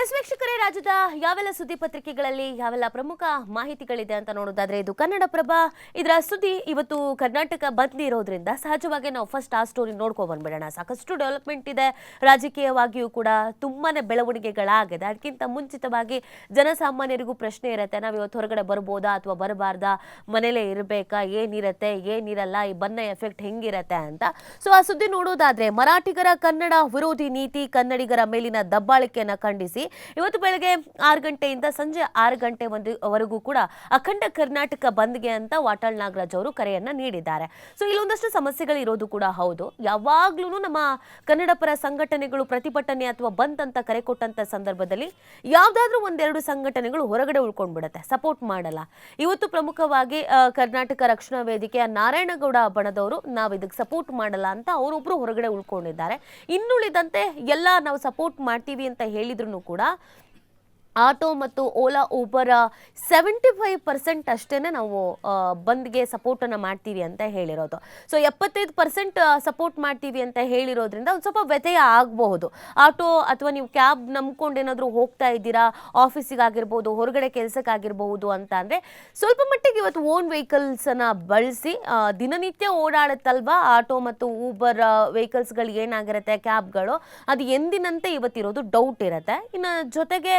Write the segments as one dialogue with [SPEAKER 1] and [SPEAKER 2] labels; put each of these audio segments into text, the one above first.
[SPEAKER 1] ವೀಕ್ಷಕರೇ, ರಾಜ್ಯದ ಯಾವೆಲ್ಲ ಸುದ್ದಿ ಪತ್ರಿಕೆಗಳಲ್ಲಿ ಯಾವೆಲ್ಲ ಪ್ರಮುಖ ಮಾಹಿತಿಗಳಿದೆ ಅಂತ ನೋಡೋದಾದ್ರೆ ಇದು ಕನ್ನಡಪ್ರಭ. ಇದರ ಸುದ್ದಿ ಇವತ್ತು ಕರ್ನಾಟಕ ಬಂದ್ ಇರೋದ್ರಿಂದ ಸಹಜವಾಗಿ ನಾವು ಫಸ್ಟ್ ಆ ಸ್ಟೋರಿ ನೋಡ್ಕೊಂಡು ಬಂದ್ಬಿಡೋಣ. ಸಾಕಷ್ಟು ಡೆವಲಪ್ಮೆಂಟ್ ಇದೆ, ರಾಜಕೀಯವಾಗಿಯೂ ಕೂಡ ತುಂಬಾನೇ ಬೆಳವಣಿಗೆಗಳಾಗಿದೆ. ಅದಕ್ಕಿಂತ ಮುಂಚಿತವಾಗಿ ಜನಸಾಮಾನ್ಯರಿಗೂ ಪ್ರಶ್ನೆ ಇರುತ್ತೆ, ನಾವು ಇವತ್ತು ಹೊರಗಡೆ ಬರ್ಬೋದಾ ಅಥವಾ ಬರಬಾರ್ದಾ, ಮನೇಲೇ ಇರಬೇಕಾ, ಏನಿರತ್ತೆ ಏನಿರಲ್ಲ, ಈ ಬನ್ನ ಎಫೆಕ್ಟ್ ಹೆಂಗಿರತ್ತೆ ಅಂತ. ಸೊ ಆ ಸುದ್ದಿ ನೋಡೋದಾದ್ರೆ ಮರಾಠಿಗರ ಕನ್ನಡ ವಿರೋಧಿ ನೀತಿ, ಕನ್ನಡಿಗರ ಮೇಲಿನ ದಬ್ಬಾಳಿಕೆಯನ್ನು ಖಂಡಿಸಿ ಇವತ್ತು ಬೆಳಗ್ಗೆ 6 ಗಂಟೆಯಿಂದ ಸಂಜೆ 6 ಗಂಟೆವರೆಗೂ ಕೂಡ ಅಖಂಡ ಕರ್ನಾಟಕ ಬಂದ್ಗೆ ಅಂತ ವಾಟಾಳ್ ನಾಗರಾಜ್ ಅವರು ಕರೆಯನ್ನ ನೀಡಿದ್ದಾರೆ. ಸೊ ಇಲ್ಲೊಂದಷ್ಟು ಸಮಸ್ಯೆಗಳು ಇರೋದು ಕೂಡ ಹೌದು. ಯಾವಾಗ್ಲೂ ನಮ್ಮ ಕನ್ನಡ ಪರ ಸಂಘಟನೆಗಳು ಪ್ರತಿಭಟನೆ ಅಥವಾ ಬಂದ್ ಅಂತ ಕರೆ ಕೊಟ್ಟಂತ ಸಂದರ್ಭದಲ್ಲಿ ಯಾವ್ದಾದ್ರೂ ಒಂದೆರಡು ಸಂಘಟನೆಗಳು ಹೊರಗಡೆ ಉಳ್ಕೊಂಡ್ಬಿಡುತ್ತೆ, ಸಪೋರ್ಟ್ ಮಾಡಲ್ಲ. ಇವತ್ತು ಪ್ರಮುಖವಾಗಿ ಕರ್ನಾಟಕ ರಕ್ಷಣಾ ವೇದಿಕೆಯ ನಾರಾಯಣಗೌಡ ಬಣದವರು ನಾವು ಇದಕ್ಕೆ ಸಪೋರ್ಟ್ ಮಾಡಲ್ಲ ಅಂತ ಅವರೊಬ್ರು ಹೊರಗಡೆ ಉಳ್ಕೊಂಡಿದ್ದಾರೆ. ಇನ್ನುಳಿದಂತೆ ಎಲ್ಲ ನಾವು ಸಪೋರ್ಟ್ ಮಾಡ್ತೀವಿ ಅಂತ ಹೇಳಿದ್ರು ಕೂಡ ಆಟೋ ಮತ್ತು ಓಲಾ ಊಬರ್ 75% ಅಷ್ಟೇನೆ ನಾವು ಬಂದ್ಗೆ ಸಪೋರ್ಟನ್ನು ಮಾಡ್ತೀವಿ ಅಂತ ಹೇಳಿರೋದು. ಸೊ 75% ಸಪೋರ್ಟ್ ಮಾಡ್ತೀವಿ ಅಂತ ಹೇಳಿರೋದ್ರಿಂದ ಒಂದು ಸ್ವಲ್ಪ ವ್ಯತ್ಯಯ ಆಗಬಹುದು. ಆಟೋ ಅಥವಾ ನೀವು ಕ್ಯಾಬ್ ನಂಬ್ಕೊಂಡು ಏನಾದರೂ ಹೋಗ್ತಾ ಇದ್ದೀರಾ, ಆಫೀಸಿಗಾಗಿರ್ಬೋದು, ಹೊರಗಡೆ ಕೆಲಸಕ್ಕಾಗಿರ್ಬಹುದು ಅಂತ ಅಂದರೆ ಸ್ವಲ್ಪ ಮಟ್ಟಿಗೆ ಇವತ್ತು ಓನ್ ವೆಹಿಕಲ್ಸನ್ನು ಬಳಸಿ ದಿನನಿತ್ಯ ಓಡಾಡುತ್ತಲ್ವಾ ಆಟೋ ಮತ್ತು ಊಬರ್ ವೆಹಿಕಲ್ಸ್ಗಳು ಏನಾಗಿರುತ್ತೆ, ಕ್ಯಾಬ್ಗಳು, ಅದು ಎಂದಿನಂತೆ ಇವತ್ತಿರೋದು ಡೌಟ್ ಇರುತ್ತೆ. ಇನ್ನು ಜೊತೆಗೆ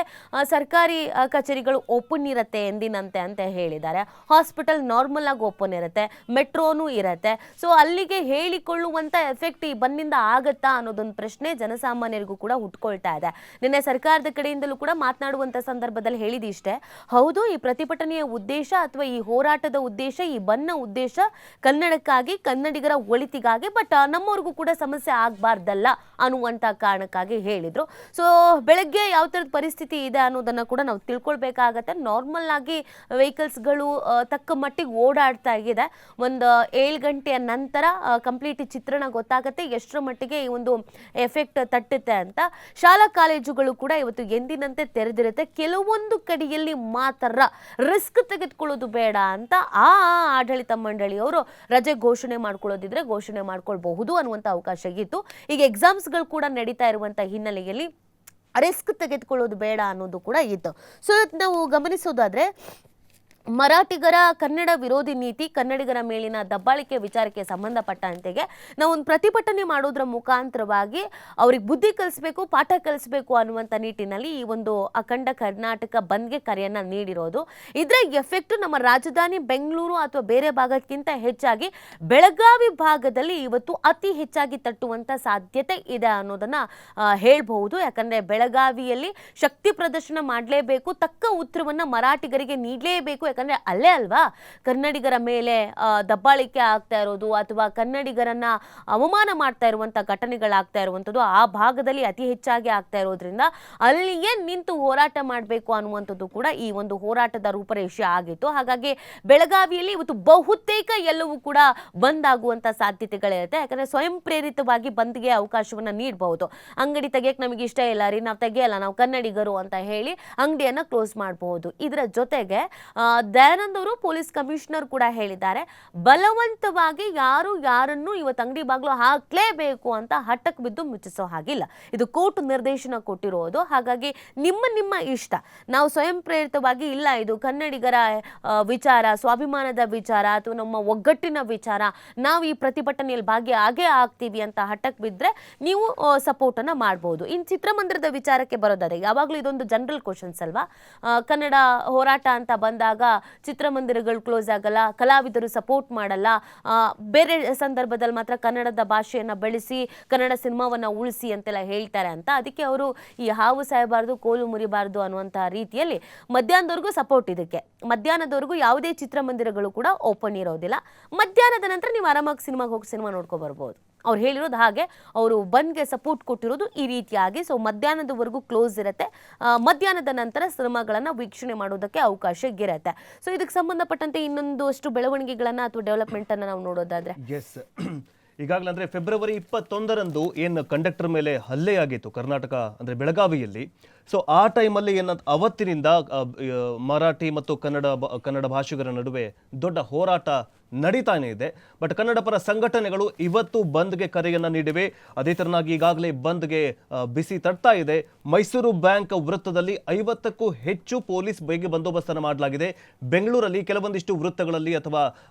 [SPEAKER 1] ಸರ್ಕಾರಿ ಕಚೇರಿಗಳು ಓಪನ್ ಇರುತ್ತೆ ಎಂದಿನಂತೆ ಅಂತ ಹೇಳಿದ್ದಾರೆ. ಹಾಸ್ಪಿಟಲ್ ನಾರ್ಮಲ್ ಆಗಿ ಓಪನ್ ಇರುತ್ತೆ, ಮೆಟ್ರೋನು ಇರುತ್ತೆ. ಸೊ ಅಲ್ಲಿಗೆ ಹೇಳಿಕೊಳ್ಳುವಂತ ಎಫೆಕ್ಟ್ ಈ ಬಂದಿಂದ ಆಗತ್ತಾ ಅನ್ನೋದೊಂದು ಪ್ರಶ್ನೆ ಜನಸಾಮಾನ್ಯರಿಗೂ ಕೂಡ ಹುಟ್ಕೊಳ್ತಾ ಇದೆ. ನಿನ್ನೆ ಸರ್ಕಾರದ ಕಡೆಯಿಂದಲೂ ಕೂಡ ಮಾತನಾಡುವಂತ ಸಂದರ್ಭದಲ್ಲಿ ಹೇಳಿದಿಷ್ಟೇ, ಹೌದು ಈ ಪ್ರತಿಭಟನೆಯ ಉದ್ದೇಶ ಅಥವಾ ಈ ಹೋರಾಟದ ಉದ್ದೇಶ, ಈ ಬನ್ನ ಉದ್ದೇಶ ಕನ್ನಡಕ್ಕಾಗಿ, ಕನ್ನಡಿಗರ ಒಳಿತಿಗಾಗಿ, ಬಟ್ ನಮ್ಮವ್ರಿಗೂ ಕೂಡ ಸಮಸ್ಯೆ ಆಗಬಾರ್ದಲ್ಲ ಅನ್ನುವಂತ ಕಾರಣಕ್ಕಾಗಿ ಹೇಳಿದ್ರು. ಸೊ ಬೆಳಗ್ಗೆ ಯಾವ ಥರದ ಪರಿಸ್ಥಿತಿ ಇದೆ ಅನ್ನೋದನ್ನ ಕೂಡ ನಾವು ತಿಳ್ಕೊಳ್ಬೇಕಾಗತ್ತೆ. ನಾರ್ಮಲ್ ಆಗಿ ವೆಹಿಕಲ್ಸ್ಗಳು ತಕ್ಕ ಮಟ್ಟಿಗೆ ಓಡಾಡ್ತಾ ಇದೆ. ಒಂದು 7 ಗಂಟೆಯ ನಂತರ ಕಂಪ್ಲೀಟ್ ಚಿತ್ರಣ ಗೊತ್ತಾಗುತ್ತೆ ಎಷ್ಟರ ಮಟ್ಟಿಗೆ ಈ ಒಂದು ಎಫೆಕ್ಟ್ ತಟ್ಟುತ್ತೆ ಅಂತ. ಶಾಲಾ ಕಾಲೇಜುಗಳು ಕೂಡ ಇವತ್ತು ಎಂದಿನಂತೆ ತೆರೆದಿರುತ್ತೆ. ಕೆಲವೊಂದು ಕಡೆಯಲ್ಲಿ ಮಾತ್ರ ರಿಸ್ಕ್ ತೆಗೆದುಕೊಳ್ಳೋದು ಬೇಡ ಅಂತ ಆಡಳಿತ ಮಂಡಳಿಯವರು ರಜೆ ಘೋಷಣೆ ಮಾಡ್ಕೊಳ್ಳೋದಿದ್ರೆ ಘೋಷಣೆ ಮಾಡ್ಕೊಳ್ಬಹುದು ಅನ್ನುವಂಥ ಅವಕಾಶ ಇತ್ತು. ಈಗ ಎಕ್ಸಾಮ್ಸ್ಗಳು ಕೂಡ ನಡೀತಾ ಇರುವಂಥ ಹಿನ್ನೆಲೆಯಲ್ಲಿ ರಿಸ್ಕ್ ತೆಗೆದುಕೊಳ್ಳೋದು ಬೇಡ ಅನ್ನೋದು ಕೂಡ ಇತ್ತು. ಸೊ ನಾವು ಗಮನಿಸೋದಾದ್ರೆ ಮರಾಠಿಗರ ಕನ್ನಡ ವಿರೋಧಿ ನೀತಿ, ಕನ್ನಡಿಗರ ಮೇಲಿನ ದಬ್ಬಾಳಿಕೆ ವಿಚಾರಕ್ಕೆ ಸಂಬಂಧಪಟ್ಟಂತೆಗೆ ನಾವು ಒಂದು ಪ್ರತಿಭಟನೆ ಮಾಡೋದ್ರ ಮುಖಾಂತರವಾಗಿ ಅವ್ರಿಗೆ ಬುದ್ಧಿ ಕಲಿಸ್ಬೇಕು, ಪಾಠ ಕಲಿಸ್ಬೇಕು ಅನ್ನುವಂಥ ನಿಟ್ಟಿನಲ್ಲಿ ಈ ಒಂದು ಅಖಂಡ ಕರ್ನಾಟಕ ಬಂದ್ಗೆ ಕರೆಯನ್ನು ನೀಡಿರೋದು. ಇದರ ಎಫೆಕ್ಟ್ ನಮ್ಮ ರಾಜಧಾನಿ ಬೆಂಗಳೂರು ಅಥವಾ ಬೇರೆ ಭಾಗಕ್ಕಿಂತ ಹೆಚ್ಚಾಗಿ ಬೆಳಗಾವಿ ಭಾಗದಲ್ಲಿ ಇವತ್ತು ಅತಿ ಹೆಚ್ಚಾಗಿ ತಟ್ಟುವಂಥ ಸಾಧ್ಯತೆ ಇದೆ ಅನ್ನೋದನ್ನು ಹೇಳ್ಬಹುದು. ಯಾಕಂದರೆ ಬೆಳಗಾವಿಯಲ್ಲಿ ಶಕ್ತಿ ಪ್ರದರ್ಶನ ಮಾಡಲೇಬೇಕು, ತಕ್ಕ ಉತ್ತರವನ್ನು ಮರಾಠಿಗರಿಗೆ ನೀಡಲೇಬೇಕು. ಯಾಕಂದ್ರೆ ಅಲ್ಲೇ ಅಲ್ವಾ ಕನ್ನಡಿಗರ ಮೇಲೆ ದಬ್ಬಾಳಿಕೆ ಆಗ್ತಾ ಇರೋದು ಅಥವಾ ಕನ್ನಡಿಗರನ್ನ ಅವಮಾನ ಮಾಡ್ತಾ ಇರುವಂತ ಘಟನೆಗಳಾಗ್ತಾ ಇರುವಂಥದ್ದು ಆ ಭಾಗದಲ್ಲಿ ಅತಿ ಹೆಚ್ಚಾಗಿ ಆಗ್ತಾ ಇರೋದ್ರಿಂದ ಅಲ್ಲಿಯೇ ನಿಂತು ಹೋರಾಟ ಮಾಡಬೇಕು ಅನ್ನುವಂಥದ್ದು ಕೂಡ ಈ ಒಂದು ಹೋರಾಟದ ರೂಪರೇಷೆ ಆಗಿತ್ತು. ಹಾಗಾಗಿ ಬೆಳಗಾವಿಯಲ್ಲಿ ಇವತ್ತು ಬಹುತೇಕ ಎಲ್ಲವೂ ಕೂಡ ಬಂದ್ ಆಗುವಂತ ಸಾಧ್ಯತೆಗಳಿರುತ್ತೆ. ಯಾಕಂದ್ರೆ ಸ್ವಯಂ ಪ್ರೇರಿತವಾಗಿ ಬಂದ್ಗೆ ಅವಕಾಶವನ್ನ ನೀಡಬಹುದು. ಅಂಗಡಿ ತೆಗಿಯಕ್ಕೆ ನಮಗೆ ಇಷ್ಟ ಇಲ್ಲ ರೀ, ನಾವು ತೆಗಿಯಲ್ಲ, ನಾವು ಕನ್ನಡಿಗರು ಅಂತ ಹೇಳಿ ಅಂಗಡಿಯನ್ನ ಕ್ಲೋಸ್ ಮಾಡಬಹುದು. ಇದರ ಜೊತೆಗೆ ದಯಾನಂದ್ ಅವರು ಪೊಲೀಸ್ ಕಮಿಷನರ್ ಕೂಡ ಹೇಳಿದ್ದಾರೆ, ಬಲವಂತವಾಗಿ ಯಾರನ್ನು ಇವತ್ತು ಅಂಗಡಿ ಬಾಗಿಲು ಹಾಕ್ಲೇಬೇಕು ಅಂತ ಹಠಕ್ಕೆ ಬಿದ್ದು ಮುಚ್ಚಿಸೋ ಹಾಗಿಲ್ಲ. ಇದು ಕೋರ್ಟ್ ನಿರ್ದೇಶನ ಕೊಟ್ಟಿರೋದು. ಹಾಗಾಗಿ ನಿಮ್ಮ ಇಷ್ಟ. ನಾವು ಸ್ವಯಂ ಪ್ರೇರಿತವಾಗಿ ಇಲ್ಲ, ಇದು ಕನ್ನಡಿಗರ ವಿಚಾರ, ಸ್ವಾಭಿಮಾನದ ವಿಚಾರ ಅಥವಾ ನಮ್ಮ ಒಗ್ಗಟ್ಟಿನ ವಿಚಾರ, ನಾವು ಈ ಪ್ರತಿಭಟನೆಯಲ್ಲಿ ಆಗೇ ಆಗ್ತೀವಿ ಅಂತ ಹಠಕ್ಕೆ ಬಿದ್ದರೆ ನೀವು ಸಪೋರ್ಟ್ ಅನ್ನ ಮಾಡಬಹುದು. ಇನ್ನು ಚಿತ್ರಮಂದಿರದ ವಿಚಾರಕ್ಕೆ ಬರೋದಾದ್ರೆ ಯಾವಾಗಲೂ ಇದೊಂದು ಜನರಲ್ ಕ್ವಶನ್ಸ್ ಅಲ್ವಾ. ಕನ್ನಡ ಹೋರಾಟ ಅಂತ ಬಂದಾಗ ಚಿತ್ರಮಂದಿರಗಳು ಕ್ಲೋಸ್ ಆಗಲ್ಲ, ಕಲಾವಿದರು ಸಪೋರ್ಟ್ ಮಾಡಲ್ಲ, ಬೇರೆ ಸಂದರ್ಭದಲ್ಲಿ ಮಾತ್ರ ಕನ್ನಡದ ಭಾಷೆಯನ್ನು ಬೆಳೆಸಿ ಕನ್ನಡ ಸಿನಿಮಾವನ್ನು ಉಳಿಸಿ ಅಂತೆಲ್ಲ ಹೇಳ್ತಾರೆ ಅಂತ. ಅದಕ್ಕೆ ಅವರು ಈ ಹಾವು ಸಾಯಬಾರ್ದು, ಕೋಲು ಮುರಿಬಾರ್ದು ಅನ್ನುವಂಥ ರೀತಿಯಲ್ಲಿ ಮಧ್ಯಾಹ್ನದವರೆಗೂ ಸಪೋರ್ಟ್. ಇದಕ್ಕೆ ಮಧ್ಯಾಹ್ನದವರೆಗೂ ಯಾವುದೇ ಚಿತ್ರಮಂದಿರಗಳು ಕೂಡ ಓಪನ್ ಇರೋದಿಲ್ಲ. ಮಧ್ಯಾಹ್ನದ ನಂತರ ನೀವು ಆರಾಮಾಗಿ ಸಿನಿಮಾಗೆ ಹೋಗಿ ಸಿನಿಮಾ ನೋಡ್ಕೊ ಬರ್ಬೋದು. ಅವ್ರು ಹೇಳಿರೋದು ಹಾಗೆ, ಅವರು ಬಂದ್ಗೆ ಸಪೋರ್ಟ್ ಕೊಟ್ಟಿರೋದು ಈ ರೀತಿಯಾಗಿ. ಸೊ ಮಧ್ಯಾಹ್ನದವರೆಗೂ ಕ್ಲೋಸ್ ಇರುತ್ತೆ, ಮಧ್ಯಾಹ್ನದ ನಂತರ ಸಿನಿಮಾಗಳನ್ನು ವೀಕ್ಷಣೆ ಮಾಡೋದಕ್ಕೆ ಅವಕಾಶ ಇರುತ್ತೆ. ಸೊ ಇದಕ್ಕೆ ಸಂಬಂಧಪಟ್ಟಂತೆ ಇನ್ನೊಂದು ಅಷ್ಟು ಬೆಳವಣಿಗೆಗಳನ್ನ ಅಥವಾ ಡೆವಲಪ್ಮೆಂಟ್ ಅನ್ನ ನಾವು ನೋಡೋದಾದ್ರೆ
[SPEAKER 2] ಈಗಾಗಲೇ ಅಂದ್ರೆ ಫೆಬ್ರವರಿ 21ರಂದು ಏನು ಕಂಡಕ್ಟರ್ ಮೇಲೆ ಹಲ್ಲೆಯಾಗಿತ್ತು ಕರ್ನಾಟಕ ಅಂದ್ರೆ ಬೆಳಗಾವಿಯಲ್ಲಿ. ಸೊ ಆ ಟೈಮಲ್ಲಿ ಅವತ್ತಿನಿಂದ ಮರಾಠಿ ಮತ್ತು ಕನ್ನಡ ಭಾಷಿಗರ ನಡುವೆ ದೊಡ್ಡ ಹೋರಾಟ ನಡೀತಾನೆ ಇದೆ. ಬಟ್ ಕನ್ನಡ ಪರ ಸಂಘಟನೆಗಳು ಇವತ್ತು ಬಂದ್ಗೆ ಕರೆಯನ್ನ ನೀಡಿವೆ. ಅದೇ ತರನಾಗಿ ಈಗಾಗಲೇ ಬಂದ್ಗೆ ಬಿಸಿ ತಟ್ತಾ ಇದೆ. ಮೈಸೂರು ಬ್ಯಾಂಕ್ ವೃತ್ತದಲ್ಲಿ 50ಕ್ಕೂ ಹೆಚ್ಚು ಪೊಲೀಸ್ ಬೇಗ ಬಂದೋಬಸ್ತನ್ನು ಮಾಡಲಾಗಿದೆ. ಬೆಂಗಳೂರಲ್ಲಿ ಕೆಲವೊಂದಿಷ್ಟು ವೃತ್ತಗಳಲ್ಲಿ ಅಥವಾ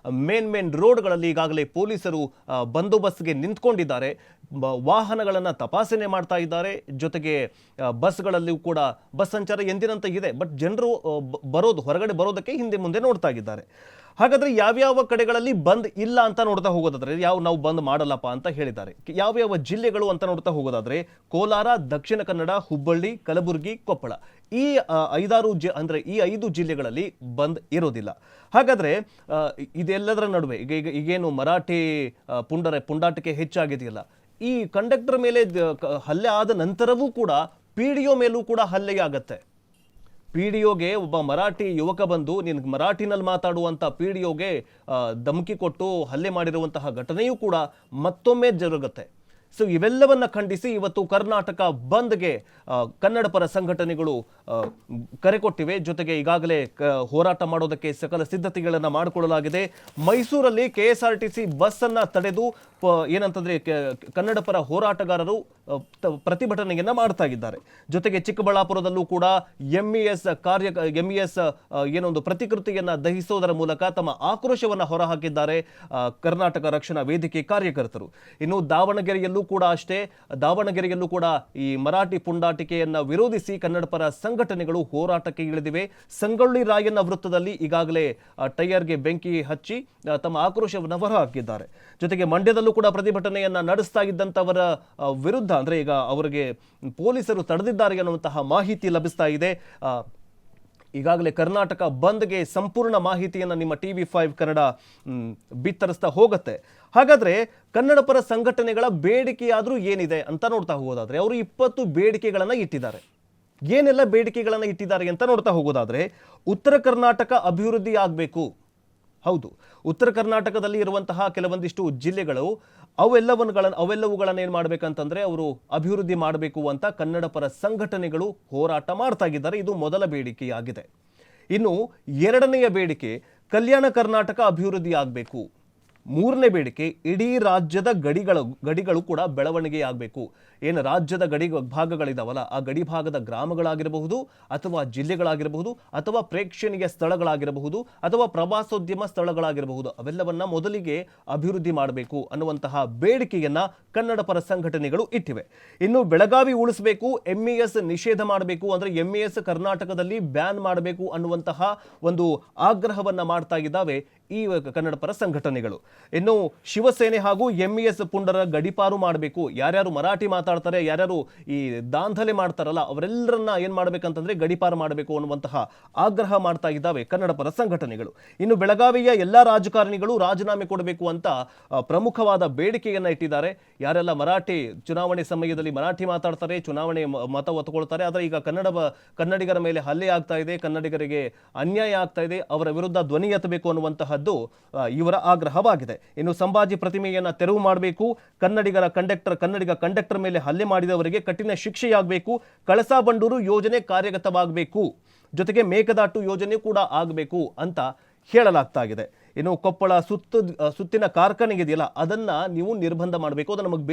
[SPEAKER 2] ಮೇನ್ ರೋಡ್ಗಳಲ್ಲಿ ಈಗಾಗಲೇ ಪೊಲೀಸರು ಬಂದೋಬಸ್ತ್ಗೆ ನಿಂತ್ಕೊಂಡಿದ್ದಾರೆ. ವಾಹನಗಳನ್ನು ತಪಾಸಣೆ ಮಾಡ್ತಾ ಇದ್ದಾರೆ. ಜೊತೆಗೆ ಬಸ್ಗಳಲ್ಲಿಯೂ ಕೂಡ ಬಸ್ ಸಂಚಾರ ಎಂದಿನಂತೆ ಇದೆ. ಬಟ್ ಜನರು ಹೊರಗಡೆ ಬರೋದಕ್ಕೆ ಹಿಂದೆ ಮುಂದೆ ನೋಡ್ತಾ ಇದ್ದಾರೆ. ಹಾಗಾದ್ರೆ ಯಾವ್ಯಾವ ಕಡೆಗಳಲ್ಲಿ ಬಂದ್ ಇಲ್ಲ ಅಂತ ನೋಡ್ತಾ ಹೋಗೋದಾದ್ರೆ ನಾವು ಬಂದ್ ಮಾಡಲ್ಲಪ್ಪ ಅಂತ ಹೇಳಿದ್ದಾರೆ. ಯಾವ್ಯಾವ ಜಿಲ್ಲೆಗಳು ಅಂತ ನೋಡ್ತಾ ಹೋಗೋದಾದ್ರೆ ಕೋಲಾರ, ದಕ್ಷಿಣ ಕನ್ನಡ, ಹುಬ್ಬಳ್ಳಿ, ಕಲಬುರಗಿ, ಕೊಪ್ಪಳ, ಈ 5 ಜಿಲ್ಲೆಗಳಲ್ಲಿ ಬಂದ್ ಇರೋದಿಲ್ಲ. ಹಾಗಾದ್ರೆ ಇದೆಲ್ಲದರ ನಡುವೆ ಈಗೇನು ಮರಾಠಿ ಪುಂಡಾಟಿಕೆ ಹೆಚ್ಚಾಗಿದೆಯಲ್ಲ, ಈ ಕಂಡಕ್ಟರ್ ಮೇಲೆ ಹಲ್ಲೆ ಆದ ನಂತರವೂ ಕೂಡ PDO ಮೇಲೂ ಕೂಡ ಹಲ್ಲೆಯಾಗತ್ತೆ. PDOಗೆ ಒಬ್ಬ ಮರಾಠಿ ಯುವಕ ಬಂದು ನಿನ್ಗೆ ಮರಾಠಿನಲ್ಲಿ ಮಾತಾಡುವಂಥ PDOಗೆ ಧಮಕಿ ಕೊಟ್ಟು ಹಲ್ಲೆ ಮಾಡಿರುವಂತಹ ಘಟನೆಯೂ ಕೂಡ ಮತ್ತೊಮ್ಮೆ ಜರುಗುತ್ತೆ. ಸೊ ಇವೆಲ್ಲವನ್ನ ಖಂಡಿಸಿ ಇವತ್ತು ಕರ್ನಾಟಕ ಬಂದ್ಗೆ ಕನ್ನಡ ಪರ ಸಂಘಟನೆಗಳು ಕರೆ ಕೊಟ್ಟಿವೆ. ಜೊತೆಗೆ ಈಗಾಗಲೇ ಹೋರಾಟ ಮಾಡೋದಕ್ಕೆ ಸಕಲ ಸಿದ್ಧತೆಗಳನ್ನು ಮಾಡಿಕೊಳ್ಳಲಾಗಿದೆ. ಮೈಸೂರಲ್ಲಿ KSRTC ಬಸ್ ಅನ್ನ ತಡೆದು ಏನಂತಂದ್ರೆ ಕನ್ನಡ ಪರ ಹೋರಾಟಗಾರರು ಪ್ರತಿಭಟನೆಯನ್ನ ಮಾಡ್ತಾ ಇದ್ದಾರೆ. ಜೊತೆಗೆ ಚಿಕ್ಕಬಳ್ಳಾಪುರದಲ್ಲೂ ಕೂಡ MES ಏನೊಂದು ಪ್ರತಿಕೃತಿಯನ್ನ ದಹಿಸೋದರ ಮೂಲಕ ತಮ್ಮ ಆಕ್ರೋಶವನ್ನ ಹೊರಹಾಕಿದ್ದಾರೆ ಕರ್ನಾಟಕ ರಕ್ಷಣಾ ವೇದಿಕೆ ಕಾರ್ಯಕರ್ತರು. ಇನ್ನು ದಾವಣಗೆರೆಯಲ್ಲೂ ಕೂಡ ಅಷ್ಟೇ, ದಾವಣಗೆರೆಯಲ್ಲೂ ಕೂಡ ಈ ಮರಾಠಿ ಪುಂಡಾಟಿಕೆಯನ್ನ ವಿರೋಧಿಸಿ ಕನ್ನಡ ಪರ ಸಂಘಟನೆಗಳು ಹೋರಾಟಕ್ಕೆ ಇಳಿದಿವೆ. ಸಂಗೊಳ್ಳಿ ರಾಯಣ್ಣ ವೃತ್ತದಲ್ಲಿ ಈಗಾಗಲೇ ಟೈರ್ಗೆ ಬೆಂಕಿ ಹಚ್ಚಿ ತಮ್ಮ ಆಕ್ರೋಶವನ್ನು ಹೊರಹಾಕಿದ್ದಾರೆ. ಜೊತೆಗೆ ಮಂಡ್ಯದಲ್ಲೂ ಕೂಡ ಪ್ರತಿಭಟನೆಯನ್ನ ನಡೆಸ್ತಾ ಇದ್ದಂತವರ ವಿರುದ್ಧ ಅಂದ್ರೆ ಈಗ ಅವರಿಗೆ ಪೊಲೀಸರು ತಡೆದಿದ್ದಾರೆ ಅನ್ನುವಂತಹ ಮಾಹಿತಿ ಲಭಿಸ್ತಾ ಇದೆ. ಈಗಾಗಲೇ ಕರ್ನಾಟಕ ಬಂದ್ಗೆ ಸಂಪೂರ್ಣ ಮಾಹಿತಿಯನ್ನು ನಿಮ್ಮ TV5 ಕನ್ನಡ ಬಿತ್ತರಿಸ್ತಾ ಹೋಗುತ್ತೆ. ಹಾಗಾದ್ರೆ ಕನ್ನಡ ಪರ ಸಂಘಟನೆಗಳ ಬೇಡಿಕೆಯಾದ್ರೂ ಏನಿದೆ ಅಂತ ನೋಡ್ತಾ ಹೋಗೋದಾದ್ರೆ ಅವರು 20 ಬೇಡಿಕೆಗಳನ್ನ ಇಟ್ಟಿದ್ದಾರೆ. ಏನೆಲ್ಲ ಬೇಡಿಕೆಗಳನ್ನ ಇಟ್ಟಿದ್ದಾರೆ ಅಂತ ನೋಡ್ತಾ ಹೋಗೋದಾದ್ರೆ ಉತ್ತರ ಕರ್ನಾಟಕ ಅಭಿವೃದ್ಧಿ ಆಗಬೇಕು. ಹೌದು, ಉತ್ತರ ಕರ್ನಾಟಕದಲ್ಲಿ ಇರುವಂತಹ ಕೆಲವೊಂದಿಷ್ಟು ಜಿಲ್ಲೆಗಳು ಅವೆಲ್ಲವುಗಳನ್ನು ಏನು ಮಾಡಬೇಕಂತಂದ್ರೆ ಅವರು ಅಭಿವೃದ್ಧಿ ಮಾಡಬೇಕು ಅಂತ ಕನ್ನಡ ಪರ ಸಂಘಟನೆಗಳು ಹೋರಾಟ ಮಾಡ್ತಾ ಇದ್ದಾರೆ. ಇದು ಮೊದಲ ಬೇಡಿಕೆಯಾಗಿದೆ. ಇನ್ನು ಎರಡನೆಯ ಬೇಡಿಕೆ ಕಲ್ಯಾಣ ಕರ್ನಾಟಕ ಅಭಿವೃದ್ಧಿ ಆಗಬೇಕು. ಮೂರನೇ ಬೇಡಿಕೆ ಇಡೀ ರಾಜ್ಯದ ಗಡಿಗಳು ಕೂಡ ಬೆಳವಣಿಗೆ ಆಗಬೇಕು. ಏನು ರಾಜ್ಯದ ಗಡಿ ಭಾಗಗಳಿದಾವಲ್ಲ, ಆ ಗಡಿ ಭಾಗದ ಗ್ರಾಮಗಳಾಗಿರಬಹುದು ಅಥವಾ ಜಿಲ್ಲೆಗಳಾಗಿರಬಹುದು ಅಥವಾ ಪ್ರೇಕ್ಷಣೀಯ ಸ್ಥಳಗಳಾಗಿರಬಹುದು ಅಥವಾ ಪ್ರವಾಸೋದ್ಯಮ ಸ್ಥಳಗಳಾಗಿರಬಹುದು, ಅವೆಲ್ಲವನ್ನ ಮೊದಲಿಗೆ ಅಭಿವೃದ್ಧಿ ಮಾಡಬೇಕು ಅನ್ನುವಂತಹ ಬೇಡಿಕೆಯನ್ನ ಕನ್ನಡ ಪರ ಸಂಘಟನೆಗಳು ಇಟ್ಟಿವೆ. ಇನ್ನು ಬೆಳಗಾವಿ ಉಳಿಸಬೇಕು, MES ನಿಷೇಧ ಮಾಡಬೇಕು, ಅಂದ್ರೆ MES ಕರ್ನಾಟಕದಲ್ಲಿ ಬ್ಯಾನ್ ಮಾಡಬೇಕು ಅನ್ನುವಂತಹ ಒಂದು ಆಗ್ರಹವನ್ನ ಮಾಡ್ತಾ ಇದ್ದಾವೆ ಈ ಕನ್ನಡ ಪರ ಸಂಘಟನೆಗಳು. ಇನ್ನು ಶಿವಸೇನೆ ಹಾಗೂ MES ಪುಂಡರ ಗಡಿಪಾರು ಮಾಡಬೇಕು. ಯಾರ್ಯಾರು ಮರಾಠಿ ಮಾತಾಡ್ತಾರೆ, ಯಾರ್ಯಾರು ಈ ದಾಂಧಲೆ ಮಾಡ್ತಾರಲ್ಲ, ಅವರೆಲ್ಲರನ್ನ ಏನ್ ಮಾಡ್ಬೇಕಂತಂದ್ರೆ ಗಡಿಪಾರು ಮಾಡಬೇಕು ಅನ್ನುವಂತಹ ಆಗ್ರಹ ಮಾಡ್ತಾ ಇದ್ದಾವೆ ಕನ್ನಡ ಪರ ಸಂಘಟನೆಗಳು. ಇನ್ನು ಬೆಳಗಾವಿಯ ಎಲ್ಲಾ ರಾಜಕಾರಣಿಗಳು ರಾಜೀನಾಮೆ ಕೊಡಬೇಕು ಅಂತ ಪ್ರಮುಖವಾದ ಬೇಡಿಕೆಯನ್ನ ಇಟ್ಟಿದ್ದಾರೆ. ಯಾರೆಲ್ಲ ಮರಾಠಿ ಚುನಾವಣೆ ಸಮಯದಲ್ಲಿ ಮರಾಠಿ ಮಾತಾಡ್ತಾರೆ, ಚುನಾವಣೆ ಮತ ಒತ್ತುಕೊಳ್ತಾರೆ, ಆದರೆ ಈಗ ಕನ್ನಡಿಗರ ಮೇಲೆ ಹಲ್ಲೆ ಆಗ್ತಾ ಇದೆ, ಕನ್ನಡಿಗರಿಗೆ ಅನ್ಯಾಯ ಆಗ್ತಾ ಇದೆ, ಅವರ ವಿರುದ್ಧ ಧ್ವನಿ ಎತ್ತಬೇಕು ಅನ್ನುವಂತಹದ್ದು ಇವರ ಆಗ್ರಹವಾಗಿದೆ. ಇನ್ನು ಸಂಭಾಜಿ ಪ್ರತಿಮೆಯನ್ನ ತೆರವು ಮಾಡಬೇಕು, ಕನ್ನಡಿಗ ಕಂಡಕ್ಟರ್ ಮೇಲೆ ಹಲ್ಲೆ ಮಾಡಿದವರಿಗೆ ಕಠಿಣ ಶಿಕ್ಷೆಯಾಗಬೇಕು, ಕಳಸಾ ಬಂಡೂರು ಯೋಜನೆ ಕಾರ್ಯಗತವಾಗಬೇಕು, ಜೊತೆಗೆ ಮೇಕೆದಾಟು ಯೋಜನೆ ಕೂಡ ಆಗಬೇಕು ಅಂತ ಹೇಳಲಾಗ್ತಾ ಇದೆ. ಇನ್ನು ಕೊಪ್ಪಳ ಸುತ್ತಿನ ಕಾರ್ಖಾನೆ ಇದೆಯಲ್ಲ, ಅದನ್ನ ನೀವು ನಿರ್ಬಂಧ ಮಾಡಬೇಕು, ಅದು ನಮಗೆ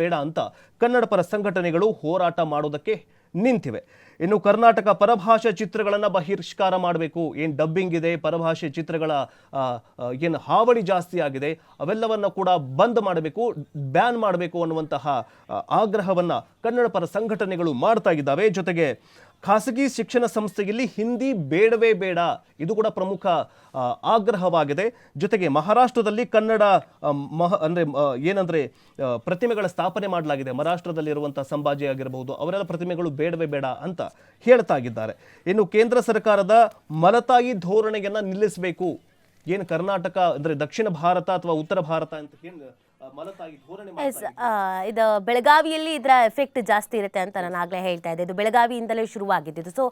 [SPEAKER 2] ಬೇಡ ಅಂತ ಕನ್ನಡ ಪರ ಸಂಘಟನೆಗಳು ಹೋರಾಟ ಮಾಡೋದಕ್ಕೆ ನಿಂತಿವೆ. ಇನ್ನು ಕರ್ನಾಟಕ ಪರಭಾಷಾ ಚಿತ್ರಗಳನ್ನು ಬಹಿಷ್ಕಾರ ಮಾಡಬೇಕು. ಏನು ಡಬ್ಬಿಂಗ್ ಇದೆ, ಪರಭಾಷೆ ಚಿತ್ರಗಳ ಏನು ಹಾವಳಿ ಜಾಸ್ತಿ ಆಗಿದೆ, ಅವೆಲ್ಲವನ್ನ ಕೂಡ ಬಂದ್ ಮಾಡಬೇಕು, ಬ್ಯಾನ್ ಮಾಡಬೇಕು ಅನ್ನುವಂತಹ ಆಗ್ರಹವನ್ನ ಕನ್ನಡ ಪರ ಸಂಘಟನೆಗಳು ಮಾಡ್ತಾ ಇದ್ದಾವೆ. ಜೊತೆಗೆ ಖಾಸಗಿ ಶಿಕ್ಷಣ ಸಂಸ್ಥೆಯಲ್ಲಿ ಹಿಂದಿ ಬೇಡವೇ ಬೇಡ, ಇದು ಕೂಡ ಪ್ರಮುಖ ಆಗ್ರಹವಾಗಿದೆ. ಜೊತೆಗೆ ಮಹಾರಾಷ್ಟ್ರದಲ್ಲಿ ಕನ್ನಡ ಪ್ರತಿಮೆಗಳ ಸ್ಥಾಪನೆ ಮಾಡಲಾಗಿದೆ. ಮಹಾರಾಷ್ಟ್ರದಲ್ಲಿರುವಂತಹ ಸಂಭಾಜಿ ಆಗಿರಬಹುದು, ಅವರೆಲ್ಲ ಪ್ರತಿಮೆಗಳು ಬೇಡವೇ ಬೇಡ ಅಂತ ಹೇಳ್ತಾ ಇದ್ದಾರೆ. ಇನ್ನು ಕೇಂದ್ರ ಸರ್ಕಾರದ ಮಲತಾಯಿ ಧೋರಣೆಯನ್ನ ನಿಲ್ಲಿಸಬೇಕು. ಏನು ಕರ್ನಾಟಕ ಅಂದ್ರೆ ದಕ್ಷಿಣ ಭಾರತ ಅಥವಾ ಉತ್ತರ ಭಾರತ ಅಂತ
[SPEAKER 1] ಇದು ಬೆಳಗಾವಿಯಲ್ಲಿ ಇದರ ಎಫೆಕ್ಟ್ ಜಾಸ್ತಿ ಇರುತ್ತೆ ಅಂತ ನಾನು ಆಗ್ಲೇ ಹೇಳ್ತಾ ಇದ್ದೆ. ಇದು ಬೆಳಗಾವಿಯಿಂದಲೇ ಶುರುವಾಗಿದ್ದು. ಸೊ